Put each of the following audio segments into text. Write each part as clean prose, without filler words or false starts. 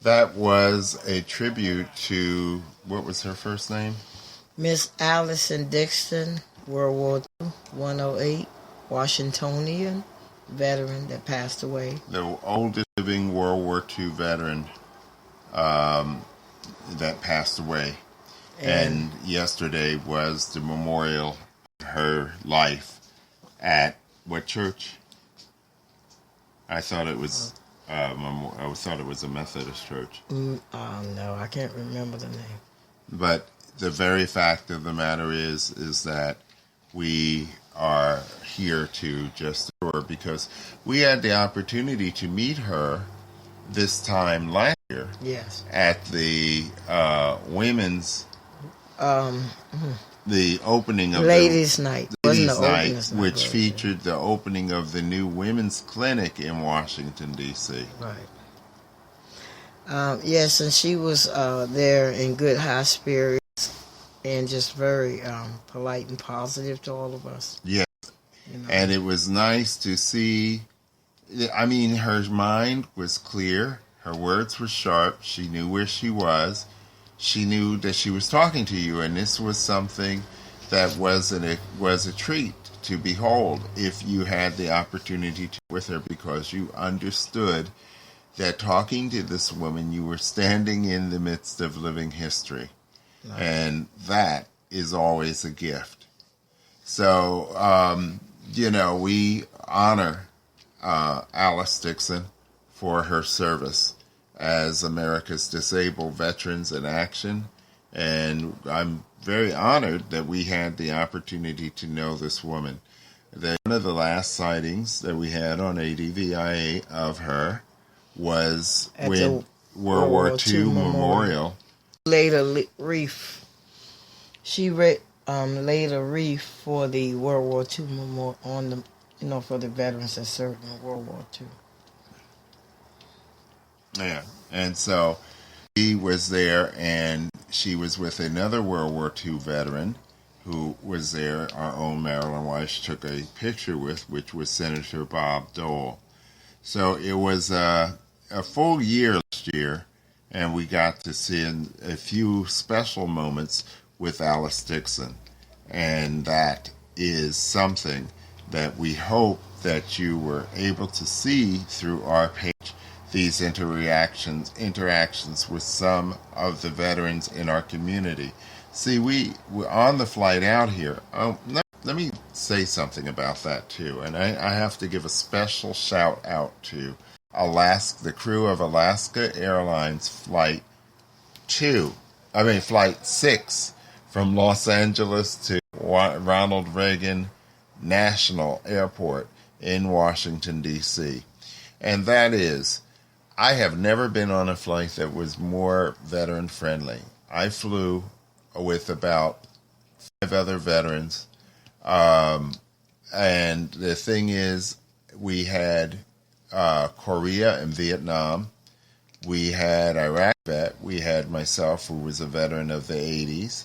That was a tribute to, what was her first name? Miss Allison Dixon, World War II, 108, Washingtonian veteran that passed away. The oldest living World War II veteran um, that passed away. And yesterday was the memorial of her life at what church? I thought it was I thought it was a Methodist church. No, I can't remember the name. But the very fact of the matter is that we are here to just because we had the opportunity to meet her this time last year. Yes. At the women's the opening of Ladies' Night. Ladies' Night, which featured the opening of the new women's clinic in Washington, D.C. Right. Yes, and she was there in good high spirits and just very polite and positive to all of us. Yes. You know? And it was nice to see. I mean, her mind was clear. Her words were sharp. She knew where she was. She knew that she was talking to you, and this was something that was a treat to behold if you had the opportunity to with her, because you understood that talking to this woman, you were standing in the midst of living history. Nice. And that is always a gift. So, we honor Alice Dixon for her service as America's Disabled Veterans in Action. And I'm very honored that we had the opportunity to know this woman. One of the last sightings that we had on ADVIA of her was at when World War II Memorial. Laid a wreath. She laid a wreath for the World War II Memorial on the, for the veterans that served in World War II. Yeah, and so she was there, and she was with another World War II veteran who was there, our own Marilyn Weiss took a picture with, which was Senator Bob Dole. So it was a full year last year, and we got to see a few special moments with Alice Dixon. And that is something that we hope that you were able to see through our page, these interactions with some of the veterans in our community. See, we were on the flight out here. Let me say something about that too. And I have to give a special shout out to the crew of Alaska Airlines Flight 6 from Los Angeles to Ronald Reagan National Airport in Washington, D.C. And that is, I have never been on a flight that was more veteran friendly. I flew with about 5 other veterans. And the thing is, we had Korea and Vietnam. We had Iraq vet. We had myself, who was a veteran of the 80s.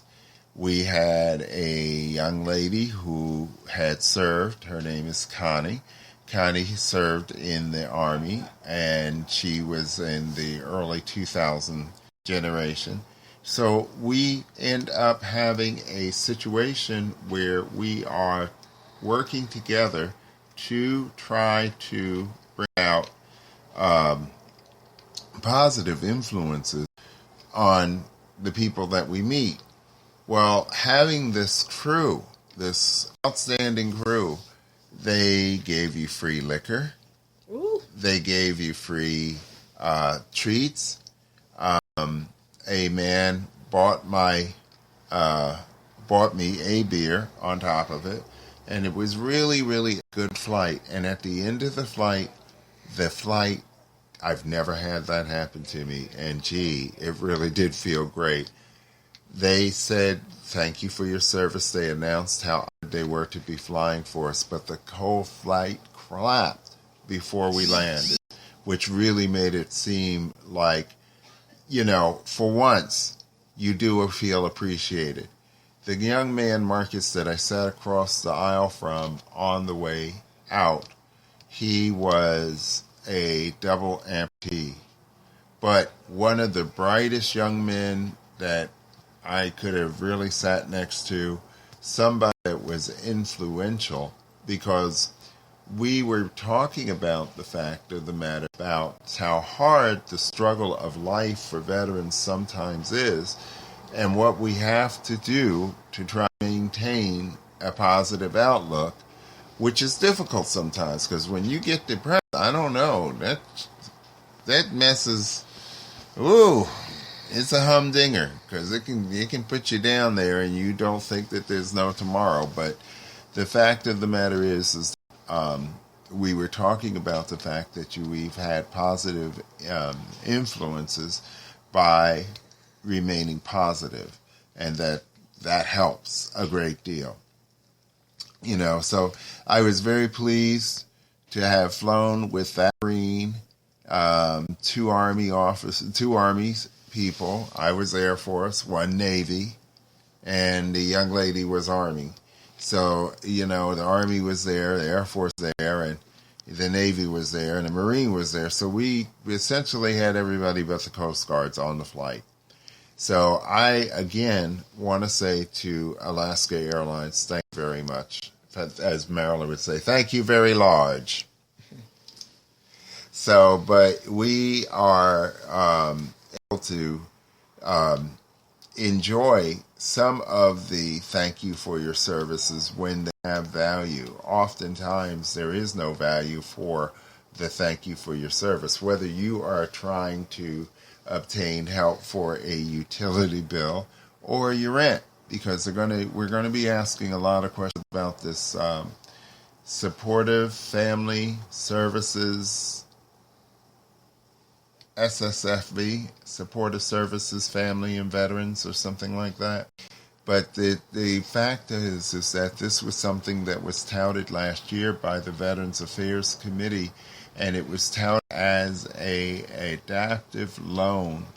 We had a young lady who had served. Her name is Connie. Connie served in the Army, and she was in the early 2000 generation. So we end up having a situation where we are working together to try to bring out positive influences on the people that we meet. Well, having this crew, this outstanding crew, they gave you free liquor. Ooh. They gave you free treats. A man bought me a beer on top of it, and it was really, really a good flight. And at the end of the flight, I've never had that happen to me, and gee, it really did feel great. They said, thank you for your service. They announced how honored they were to be flying for us, but the whole flight collapsed before we landed, which really made it seem like, for once, you do feel appreciated. The young man, Marcus, that I sat across the aisle from on the way out, he was a double amputee, but one of the brightest young men that I could have really sat next to, somebody that was influential, because we were talking about the fact of the matter about how hard the struggle of life for veterans sometimes is, and what we have to do to try to maintain a positive outlook, which is difficult sometimes, because when you get depressed, I don't know, that messes, ooh, it's a humdinger, because it can put you down there and you don't think that there's no tomorrow. But the fact of the matter is we were talking about the fact that we've had positive influences by remaining positive, and that helps a great deal. So I was very pleased to have flown with that Marine, two Armies people. I was Air Force, one Navy, and the young lady was Army. So, the Army was there, the Air Force was there, and the Navy was there, and the Marine was there. So we essentially had everybody but the Coast Guards on the flight. So I, again, want to say to Alaska Airlines, thank you very much. As Marilyn would say, thank you very large. So, but we are able to enjoy some of the thank you for your services when they have value. Oftentimes, there is no value for the thank you for your service, whether you are trying to obtain help for a utility bill or your rent, because we're going to be asking a lot of questions about this supportive family services, SSFB, Supportive Services, Family and Veterans, or something like that. But the fact is that this was something that was touted last year by the Veterans Affairs Committee, and it was touted as a adaptive loan,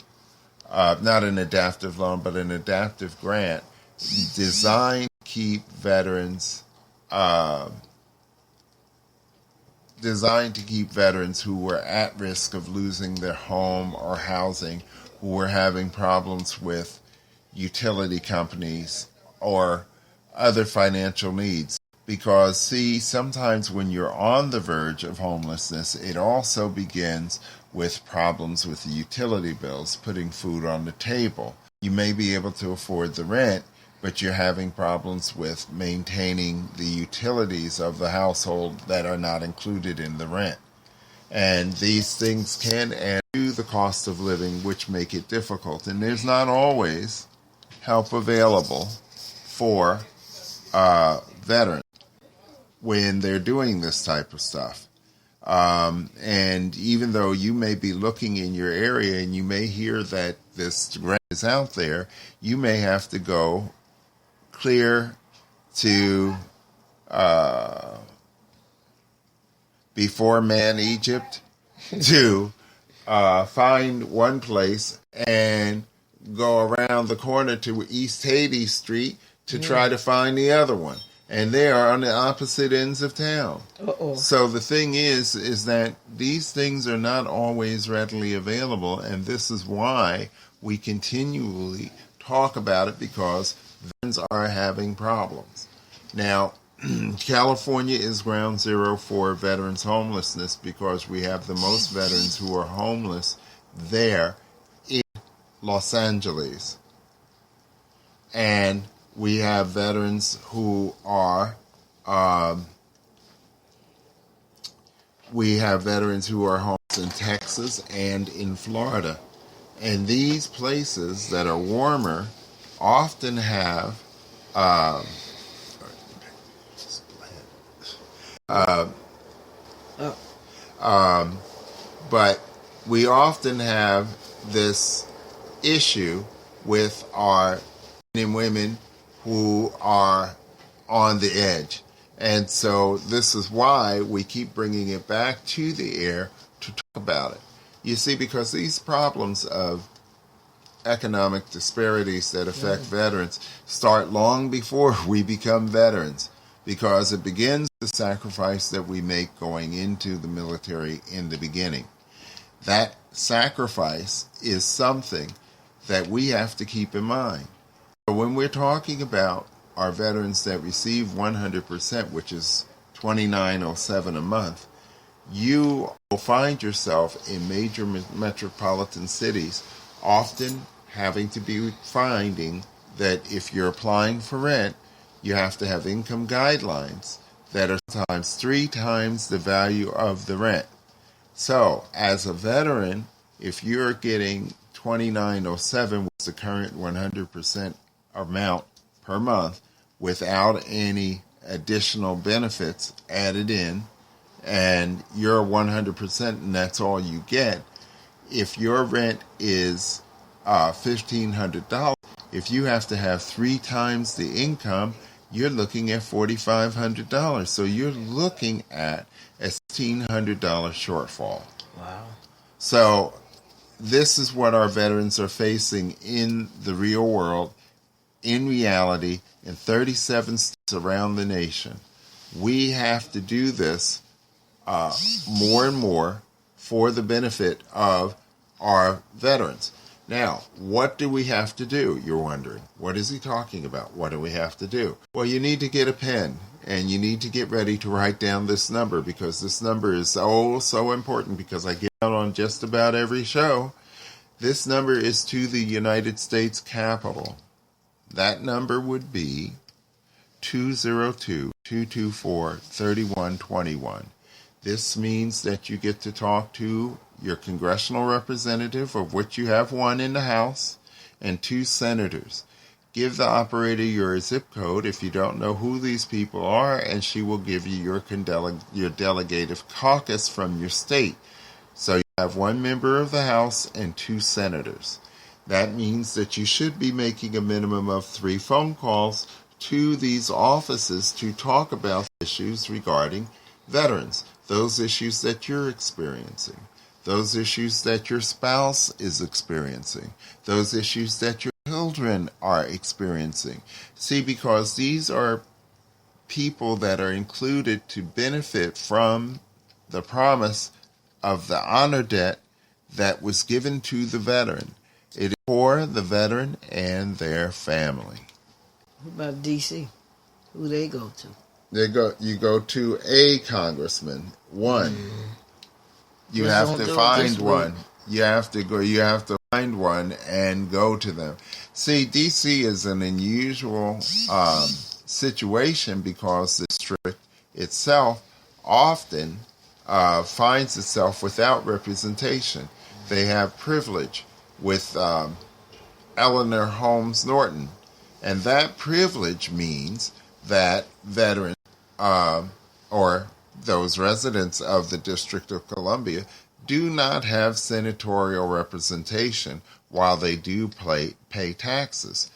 not an adaptive loan, but an adaptive grant designed to keep veterans who were at risk of losing their home or housing, who were having problems with utility companies or other financial needs. Because, see, sometimes when you're on the verge of homelessness, it also begins with problems with the utility bills, putting food on the table. You may be able to afford the rent, but you're having problems with maintaining the utilities of the household that are not included in the rent. And these things can add to the cost of living, which make it difficult. And there's not always help available for veterans when they're doing this type of stuff. And even though you may be looking in your area and you may hear that this grant is out there, you may have to go clear to before Man Egypt to find one place and go around the corner to East Haiti Street to try to find the other one. And they are on the opposite ends of town. Uh-oh. So the thing is that these things are not always readily available, and this is why we continually talk about it, because veterans are having problems. Now, California is ground zero for veterans homelessness, because we have the most veterans who are homeless there in Los Angeles. And we have veterans who are homeless in Texas and in Florida. And these places that are warmer often have but we often have this issue with our men and women who are on the edge. And so this is why we keep bringing it back to the air to talk about it. You see, because these problems of economic disparities that affect veterans start long before we become veterans, because it begins with the sacrifice that we make going into the military in the beginning. That sacrifice is something that we have to keep in mind. So when we're talking about our veterans that receive 100%, which is $29.07 a month, you will find yourself in major metropolitan cities often having to be finding that if you're applying for rent, you have to have income guidelines that are sometimes 3 times the value of the rent. So, as a veteran, if you're getting $29.07, which is the current 100% amount per month, without any additional benefits added in, and you're 100% and that's all you get, if your rent is $1,500, if you have to have 3 times the income, you're looking at $4,500. So you're looking at a $1,600 shortfall. Wow. So this is what our veterans are facing in the real world, in reality, in 37 states around the nation. We have to do this more and more for the benefit of our veterans. Now, what do we have to do? You're wondering, what is he talking about? What do we have to do? Well, you need to get a pen and you need to get ready to write down this number, because this number is so important, because I get out on just about every show. This number is to the United States Capitol. That number would be 202-224-3121. This means that you get to talk to your congressional representative, of which you have 1 in the House, and 2 senators. Give the operator your zip code if you don't know who these people are, and she will give you your delegative caucus from your state. So you have 1 member of the House and 2 senators. That means that you should be making a minimum of 3 phone calls to these offices to talk about issues regarding veterans, those issues that you're experiencing, those issues that your spouse is experiencing, those issues that your children are experiencing. See, because these are people that are included to benefit from the promise of the honor debt that was given to the veteran. It is for the veteran and their family. What about D.C.? Who they go to? You go to a congressman, 1. You Just have don't to do it find this one. week. You have to find one and go to them. See, D.C. is an unusual situation, because the district itself often finds itself without representation. They have privilege with Eleanor Holmes Norton, and that privilege means that veterans or those residents of the District of Columbia do not have senatorial representation while they do pay taxes.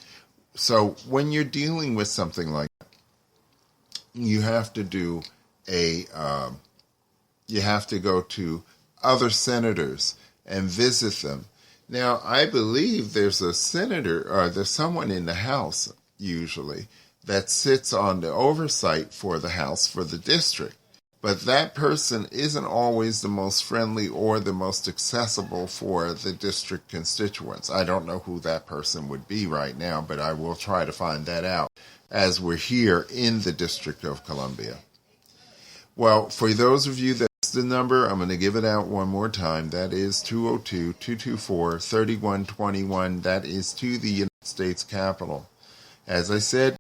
So when you're dealing with something like that, you have to do you have to go to other senators and visit them. Now, I believe there's a senator, or there's someone in the House usually, that sits on the oversight for the House for the district. But that person isn't always the most friendly or the most accessible for the district constituents. I don't know who that person would be right now, but I will try to find that out as we're here in the District of Columbia. Well, for those of you that's the number, I'm going to give it out one more time. That is 202-224-3121. That is to the United States Capitol. As I said,